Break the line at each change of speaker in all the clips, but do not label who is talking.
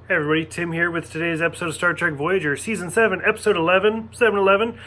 Hey everybody, Tim here with today's episode of Star Trek Voyager, Season 7, Episode 11, 711,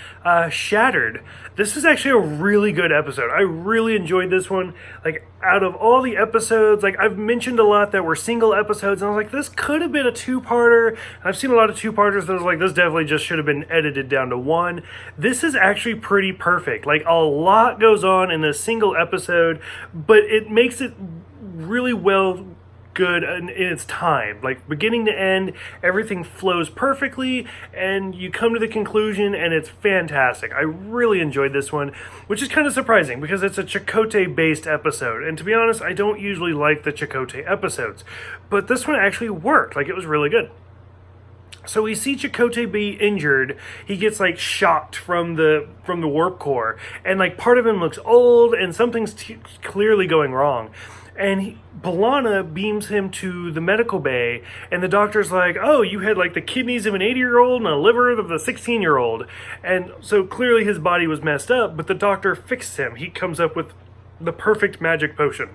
Shattered. This is actually a really good episode. I really enjoyed this one. Like, out of all the episodes, like, I've mentioned a lot that were single episodes, and I was like, this could have been a two-parter. I've seen a lot of two-parters that I was like, this definitely just should have been edited down to one. This is actually pretty perfect. Like, a lot goes on in this single episode, but it makes it really well good in its time. Like, beginning to end, everything flows perfectly, and you come to the conclusion, and it's fantastic. I really enjoyed this one, which is kind of surprising because it's a Chakotay-based episode, and to be honest, I don't usually like the Chakotay episodes, but this one actually worked. Like, it was really good. So we see Chakotay be injured. He gets like shocked from the warp core, and like part of him looks old, and something's clearly going wrong. And B'Elanna beams him to the medical bay, and the doctor's like, oh, you had like the kidneys of an 80-year-old and a liver of the 16-year-old. And so clearly his body was messed up, but the doctor fixed him. He comes up with the perfect magic potion.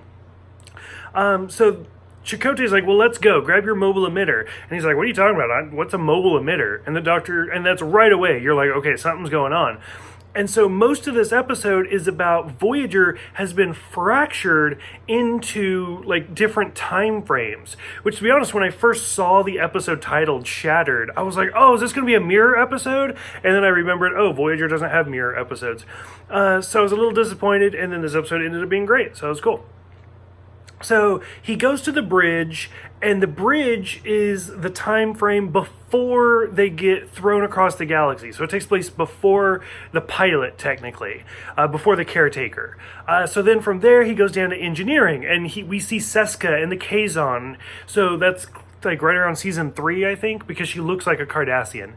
So Chakotay's like, well, let's go. Grab your mobile emitter. And he's like, what are you talking about? What's a mobile emitter? And the doctor, and that's right away. You're like, okay, something's going on. And so most of this episode is about Voyager has been fractured into like different time frames, which, to be honest, when I first saw the episode titled Shattered, I was like, oh, is this going to be a mirror episode? And then I remembered, oh, Voyager doesn't have mirror episodes. So I was a little disappointed, and then this episode ended up being great, so it was cool. So he goes to the bridge, and the bridge is the time frame before they get thrown across the galaxy. So it takes place before the pilot, technically, before the caretaker. So then from there, he goes down to engineering, and we see Seska and the Kazon. So that's like right around season 3, I think, because she looks like a Cardassian.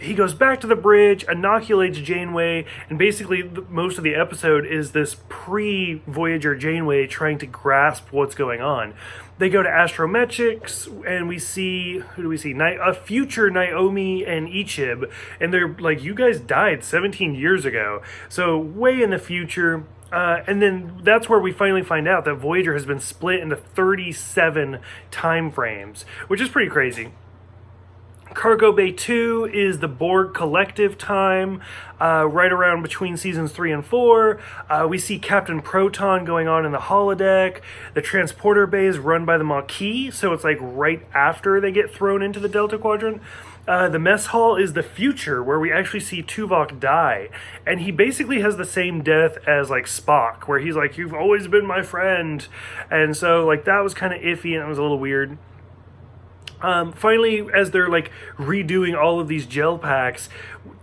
He goes back to the bridge, inoculates Janeway, and basically most of the episode is this pre-Voyager Janeway trying to grasp what's going on. They go to astrometrics, and we see, who do we see? A future Naomi and Ichib, and they're like, you guys died 17 years ago, so way in the future. And then that's where we finally find out that Voyager has been split into 37 time frames, which is pretty crazy. Cargo Bay 2 is the Borg collective time, right around between seasons 3 and 4. We see Captain Proton going on in the holodeck. The transporter bay is run by the Maquis, so it's like right after they get thrown into the Delta Quadrant. The mess hall is the future, where we actually see Tuvok die, and he basically has the same death as like Spock, where he's like, you've always been my friend. And so like that was kind of iffy, and it was a little weird. Finally, as they're like redoing all of these gel packs,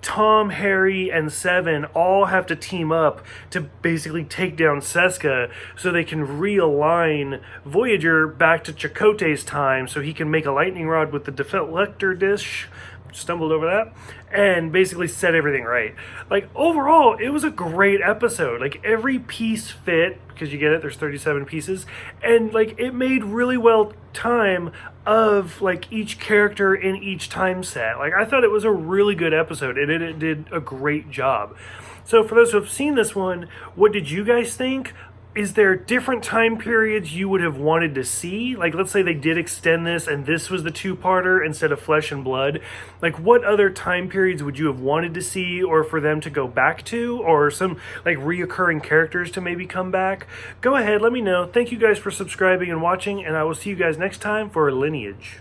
Tom, Harry, and Seven all have to team up to basically take down Seska so they can realign Voyager back to Chakotay's time so he can make a lightning rod with the deflector dish. Stumbled over that, and basically set everything right. Like, overall, it was a great episode. Like, every piece fit, because you get it, there's 37 pieces, and like it made really well time of like each character in each time set. Like, I thought it was a really good episode, and it did a great job. So for those who have seen this one, what did you guys think? Is there different time periods you would have wanted to see? Like, let's say they did extend this and this was the two-parter instead of Flesh and Blood. Like, what other time periods would you have wanted to see, or for them to go back to, or some like reoccurring characters to maybe come back? Go ahead, let me know. Thank you guys for subscribing and watching, and I will see you guys next time for Lineage.